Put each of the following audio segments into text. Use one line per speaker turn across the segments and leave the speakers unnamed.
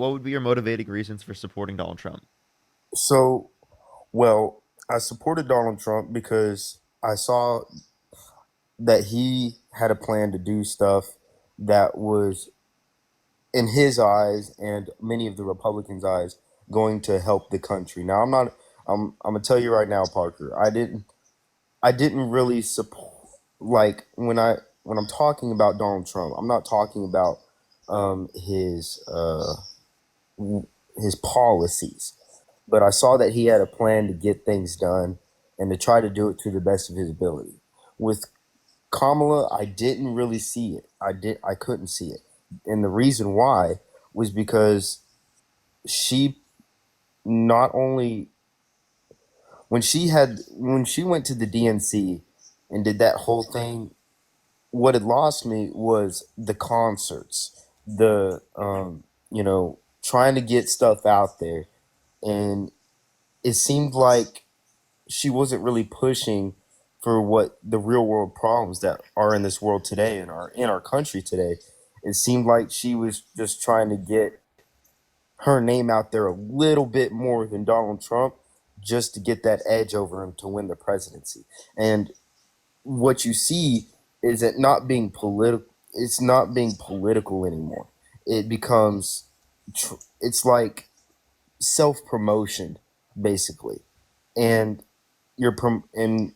What would be your motivating reasons for supporting Donald Trump?
So, well, I supported Donald Trump because I saw that he had a plan to do stuff that was, in his eyes and many of the Republicans' eyes, going to help the country. Now, I'm not. I'm gonna tell you right now, Parker. I didn't really support, like, when I'm talking about Donald Trump. I'm not talking about his his policies, but I saw that he had a plan to get things done and to try to do it to the best of his ability. With Kamala, I didn't really see it. I couldn't see it. And the reason why was because she not only when she went to the DNC and did that whole thing, what had lost me was the concerts, the trying to get stuff out there. And it seemed like she wasn't really pushing for what the real world problems that are in this world today and are in our country today. It seemed like she was just trying to get her name out there a little bit more than Donald Trump, just to get that edge over him to win the presidency. And what you see is it not being political. It's not being political anymore. It becomes, it's like self promotion, basically. And and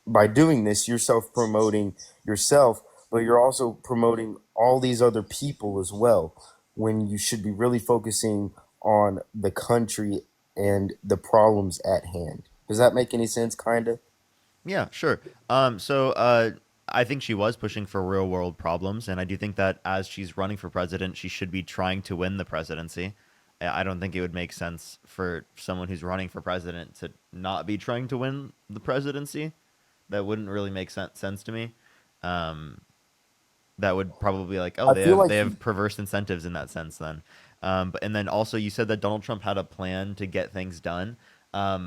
by doing this, you're self promoting yourself, but you're also promoting all these other people as well, when you should be really focusing on the country and the problems at hand. Does that make any sense? Kind of.
Yeah, sure. So I think she was pushing for real world problems, and I do think that as she's running for president, she should be trying to win the presidency. I don't think it would make sense for someone who's running for president to not be trying to win the presidency. That wouldn't really make sense to me. Um, that would probably like, oh,
I feel like
they
she.
have perverse incentives in that sense then. But and then also you said that Donald Trump had a plan to get things done. I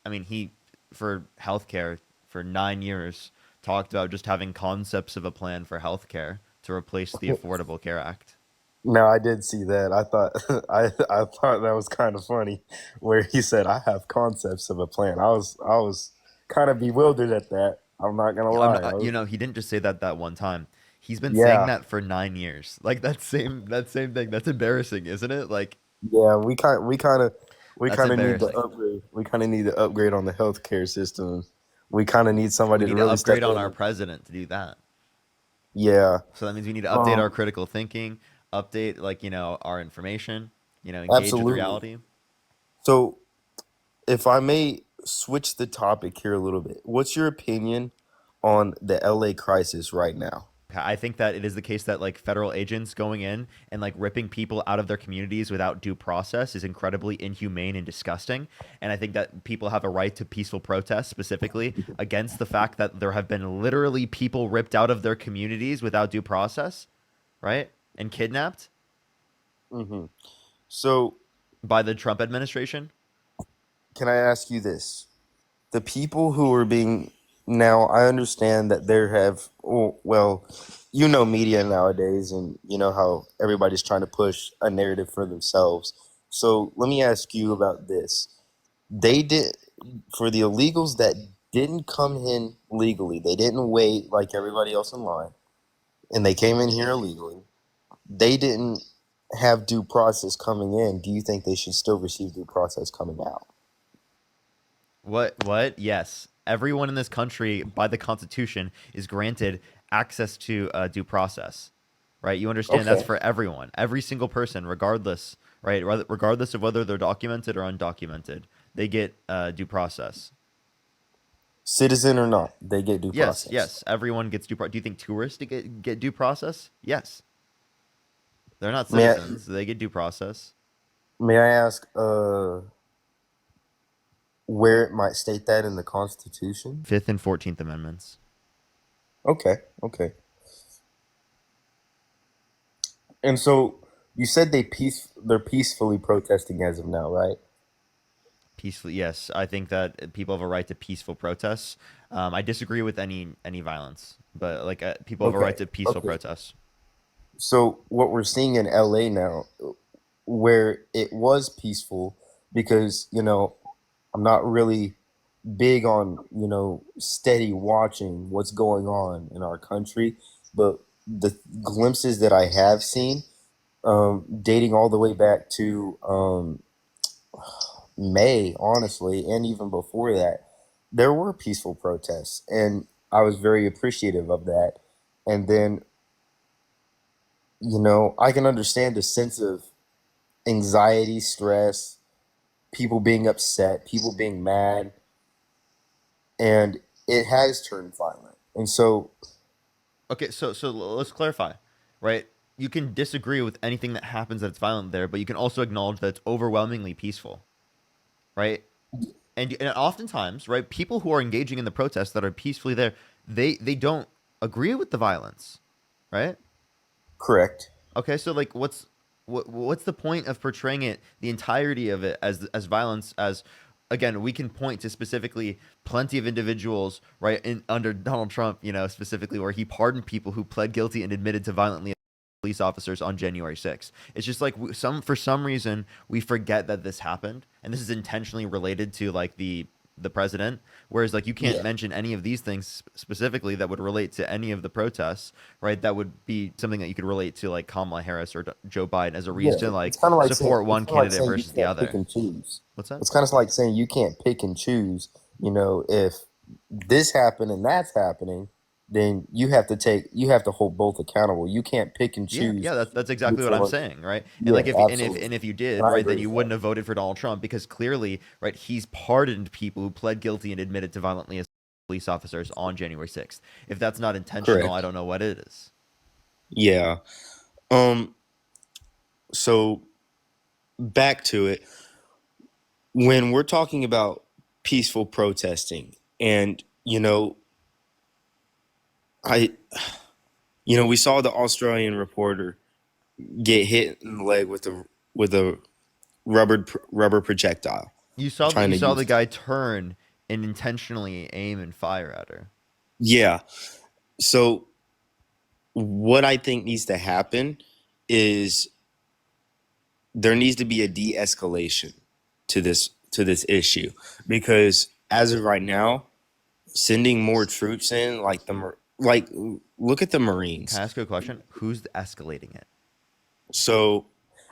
mean, he for healthcare for 9 years talked about just having concepts of a plan for healthcare to replace the Affordable Care Act.
No, I did see that. I thought I thought that was kind of funny, where he said, "I have concepts of a plan." I was kind of bewildered at that. I'm not gonna
I'm
lie.
not, he didn't just say that one time. He's been saying
Yeah,
that for 9 years. Like that same thing. That's embarrassing, isn't it? Like
yeah. We
that's
kind of need to
embarrassing.
upgrade. We kind of need to upgrade on the healthcare system. We kind of need somebody
We
to
need to
really step
upgrade on our
in.
president to do that.
Yeah.
So that means we need to update our
Um.
critical thinking, update like, our information, engage with
Absolutely.
reality.
So, if I may switch the topic here a little bit, what's your opinion on the LA crisis right now?
I think that it is the case that like federal agents going in and like ripping people out of their communities without due process is incredibly inhumane and disgusting. And I think that people have a right to peaceful protest specifically against the fact that there have been literally people ripped out of their communities without due process, right? And kidnapped
Hmm. So,
by the Trump administration.
can I ask you this? The people who are being, now, I understand that there have, oh, well, media nowadays, and you know how everybody's trying to push a narrative for themselves. So, let me ask you about this. They did, for the illegals that didn't come in legally, they didn't wait like everybody else in line, and they came in here illegally. They didn't have due process coming in. Do you think they should still receive due process coming out?
What? Yes. Everyone in this country, by the Constitution, is granted access to due process, right? You understand that's
Okay.
for everyone, every single person, regardless, right? Regardless of whether they're documented or undocumented, they get due process.
Citizen or not, they get due
Yes,
process.
yes, everyone gets due process. Do you think tourists get due process? Yes. They're not
May I,
citizens. They get due process.
may I ask where it might state that in the Constitution?
Fifth and 14th Amendments.
Okay, okay. And so you said they're peacefully protesting as of now, right?
Peacefully, yes. I think that people have a right to peaceful protests. I disagree with any violence, but like people have a right
Okay,
to peaceful
okay.
protests.
So what we're seeing in LA now, where it was peaceful, because I'm not really big on steady watching what's going on in our country, but the glimpses that I have seen, dating all the way back to May, honestly, and even before that, there were peaceful protests, and I was very appreciative of that. And then, I can understand the sense of anxiety, stress, people being upset, people being mad, and it has turned violent. And so,
Okay, so let's clarify, right? You can disagree with anything that happens that's violent there, but you can also acknowledge that it's overwhelmingly peaceful, right? And oftentimes, right, people who are engaging in the protests that are peacefully there, they don't agree with the violence, right?
correct.
Okay, so like, what's the point of portraying it, the entirety of it, as violence? As again, we can point to specifically plenty of individuals, right, in under Donald Trump, specifically where he pardoned people who pled guilty and admitted to violently police officers on January 6th. It's just like for some reason we forget that this happened, and this is intentionally related to like the president. Whereas like you can't
Yeah.
mention any of these things specifically that would relate to any of the protests, right? That would be something that you could relate to like Kamala Harris or Joe Biden as a
Yeah,
reason to like
it's kind of like saying
support one candidate
you
versus the
can't pick
other.
and choose.
What's that?
It's kind of like saying you can't pick and choose. If this happened and that's happening, then you have to hold both accountable. You can't pick and
Yeah,
choose
yeah, that's exactly
which
what I'm
one.
saying, right? And
Yeah,
like
absolutely,
if you
and
did,
I
right,
agree
then you
with
wouldn't
that.
have voted for Donald Trump because clearly, right, he's pardoned people who pled guilty and admitted to violently assaulting police officers on January 6th. If that's not intentional, I
Correct.
don't know what it is.
Yeah. Um. So back to it. When we're talking about peaceful protesting, and I, we saw the Australian reporter get hit in the leg with a rubber projectile, trying
You
to
saw the
use.
guy turn and intentionally aim and fire at her.
Yeah. So what I think needs to happen is there needs to be a de-escalation to this issue, because as of right now, sending more troops in, like look at the
Can
Marines.
I ask you a question? Who's escalating it?
So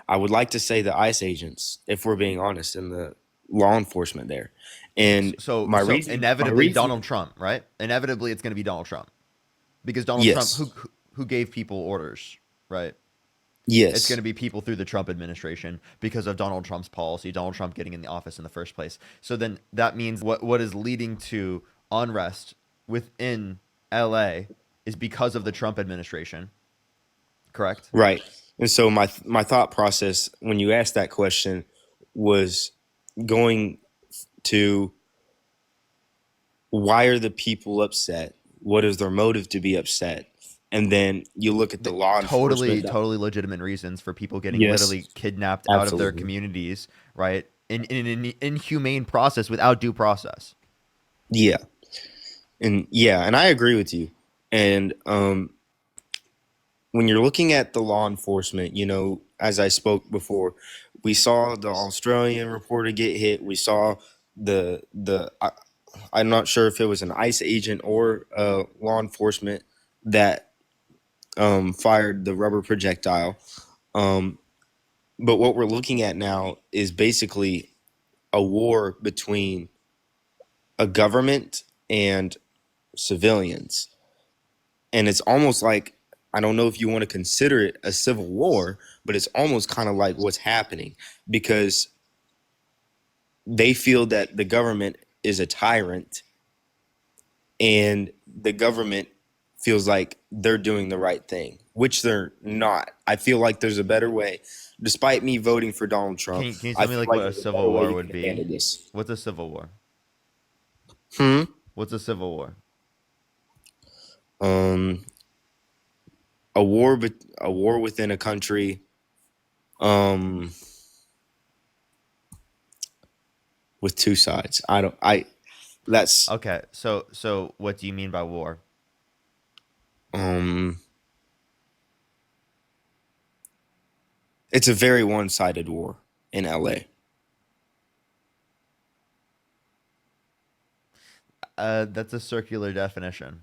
I would like to say the ICE agents, if we're being honest, and the law enforcement there. And
So
my
inevitably Donald
reasoning,
Trump, right? Inevitably it's going to be Donald Trump because Donald Trump
yes,
who gave people orders, right? It's going
yes,
to be people through the Trump administration because of Donald Trump's policy, Donald Trump getting in the office in the first place. So then that means what is leading to unrest within LA is because of the Trump administration, correct?
right. And so my thought process when you asked that question was going to, why are the people upset? What is their motive to be upset? And then you look at the law
Totally,
enforcement.
totally legitimate reasons for people getting
Yes,
literally kidnapped out of their
absolutely.
communities, right? In an inhumane process without due process.
Yeah. And I agree with you. And when you're looking at the law enforcement, as I spoke before, we saw the Australian reporter get hit. We saw I'm not sure if it was an ICE agent or law enforcement that fired the rubber projectile. Um, but what we're looking at now is basically a war between a government and civilians. And it's almost like, I don't know if you want to consider it a civil war, but it's almost kind of like what's happening, because they feel that the government is a tyrant, and the government feels like they're doing the right thing, which they're not. I feel like there's a better way. Despite me voting for Donald Trump,
Can you
I
tell me
feel
like
like
what a
there's a better
civil
way
war
to
would
get
be?
handle this.
What's a civil war?
Hmm.
What's a civil war?
Um, a war within a country. Um, with two sides. I don't. I That's
Okay, so what do you mean by war?
um It's a very one-sided war in LA.
That's a circular definition.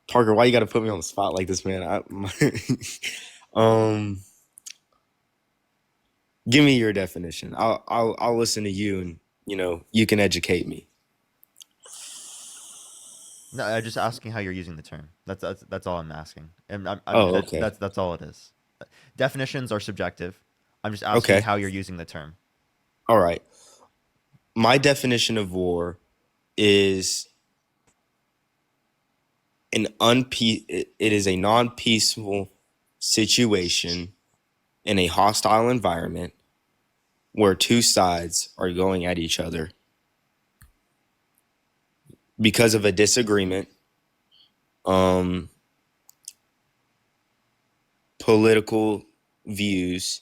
Parker, why you got to put me on the spot like this, man? Um, give me your definition. I'll listen to you, and you can educate me.
No, I'm just asking how you're using the term. That's all I'm asking. And
Oh, okay.
that's all it is. Definitions are subjective. I'm just asking
Okay.
how you're using the term.
All right. My definition of war is it is a non-peaceful situation in a hostile environment where two sides are going at each other because of a disagreement, um, political views,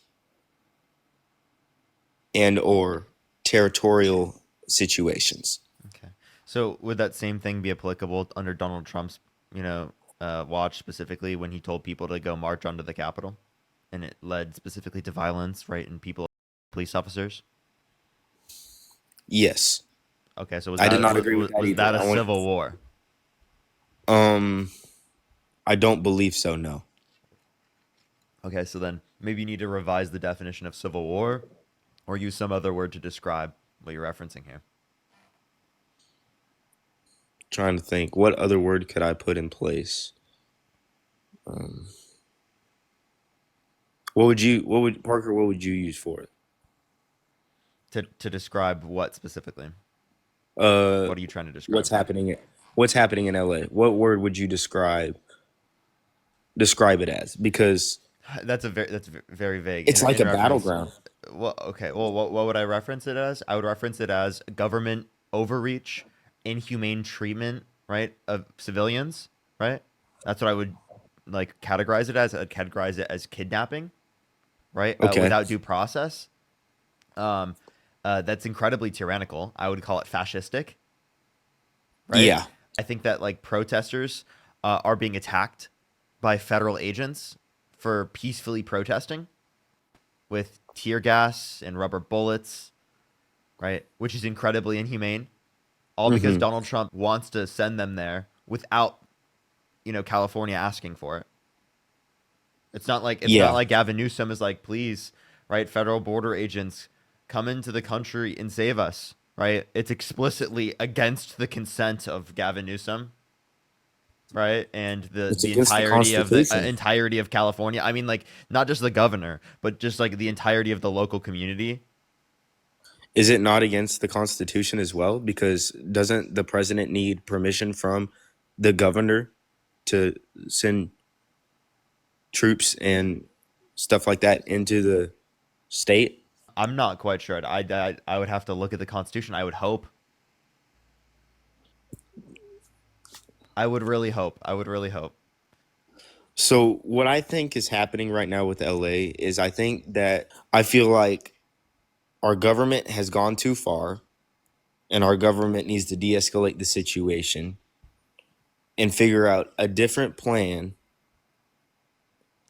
and or territorial situations.
Okay. So would that same thing be applicable under Donald Trump's, watch specifically when he told people to go march onto the Capitol, and it led specifically to violence, right, and people, police officers?
Yes,
Okay. So was
I did
that
not agree with that
was
either.
that a civil war?
Um, I don't believe so. No.
Okay. So then maybe you need to revise the definition of civil war, or use some other word to describe what you're referencing here.
Trying to think, what other word could I put in place? What would Parker? What would you use for it?
To describe what specifically?
Uh,
What are you trying to
what's
describe?
happening? What's happening in LA? What word would you describe it as? Because
That's very vague.
it's like
In
a
reference,
battleground.
well, okay. Well, what would I reference it as? I would reference it as government overreach, inhumane treatment, right, of civilians, right? That's what I would like categorize it as. I'd categorize it as kidnapping, right,
Okay.
without due process. Um, that's incredibly tyrannical. I would call it fascistic, right?
Yeah.
I think that like protesters are being attacked by federal agents for peacefully protesting with tear gas and rubber bullets, right? Which is incredibly inhumane. All because
Mm-hmm.
Donald Trump wants to send them there without, California asking for it. It's not
Yeah.
like Gavin Newsom is like, please, right, federal border agents come into the country and save us, right? It's explicitly against the consent of Gavin Newsom, right, and the
It's
the
against the Constitution.
entirety of California. I mean, like not just the governor, but just like the entirety of the local community.
Is it not against the Constitution as well? Because doesn't the president need permission from the governor to send troops and stuff like that into the state?
I'm not quite sure. I would have to look at the Constitution. I would hope. I would really hope. I would really hope.
So what I think is happening right now with LA is I feel like our government has gone too far and our government needs to de-escalate the situation and figure out a different plan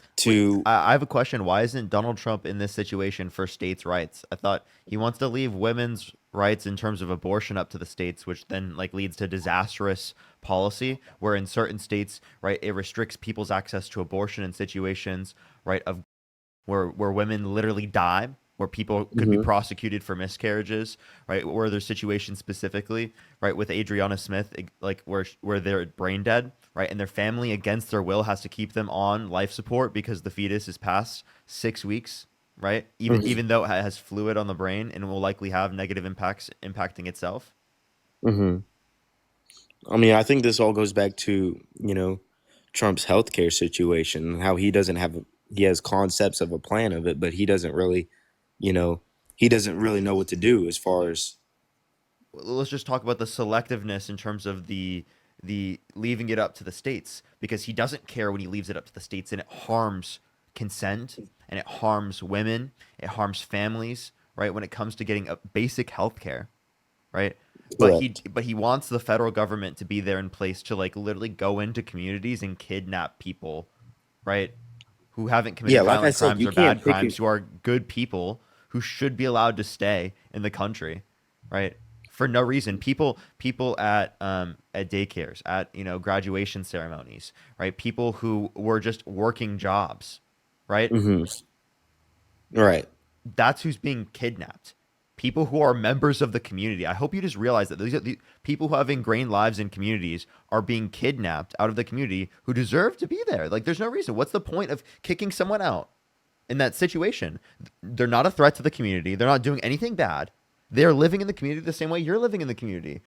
Wait,
to
I have a question. Why isn't Donald Trump in this situation for states' rights? I thought he wants to leave women's rights in terms of abortion up to the states, which then like leads to disastrous policy where in certain states, right, it restricts people's access to abortion in situations, right, of where women literally die, where people could be
Mhm.
prosecuted for miscarriages, right? Where there's situations specifically, right, with Adriana Smith, like where they're brain dead, right, and their family against their will has to keep them on life support because the fetus is past 6 weeks, right?
Mhm.
Even though it has fluid on the brain and will likely have negative impacts impacting itself.
Mhm. I mean, I think this all goes back to, Trump's healthcare situation, how he has concepts of a plan of it, but you know, he doesn't really know what to do as far as
Let's just talk about the selectiveness in terms of the leaving it up to the states because he doesn't care when he leaves it up to the states and it harms consent and it harms women, it harms families, right? When it comes to getting a basic health care, right?
Correct.
but he wants the federal government to be there in place to like literally go into communities and kidnap people, right? Who haven't
Yeah,
committed
like I
violent
said,
crimes
you
or
can't
bad
pick
crimes,
it.
who are good people who should be allowed to stay in the country, right? For no reason. People at daycares, at graduation ceremonies, right? People who were just working jobs, right?
Hmm. Right.
That's who's being kidnapped. People who are members of the community. I hope you just realize that these are the people who have ingrained lives in communities are being kidnapped out of the community who deserve to be there. Like, there's no reason. What's the point of kicking someone out in that situation? They're not a threat to the community. They're not doing anything bad. They're living in the community the same way you're living in the community.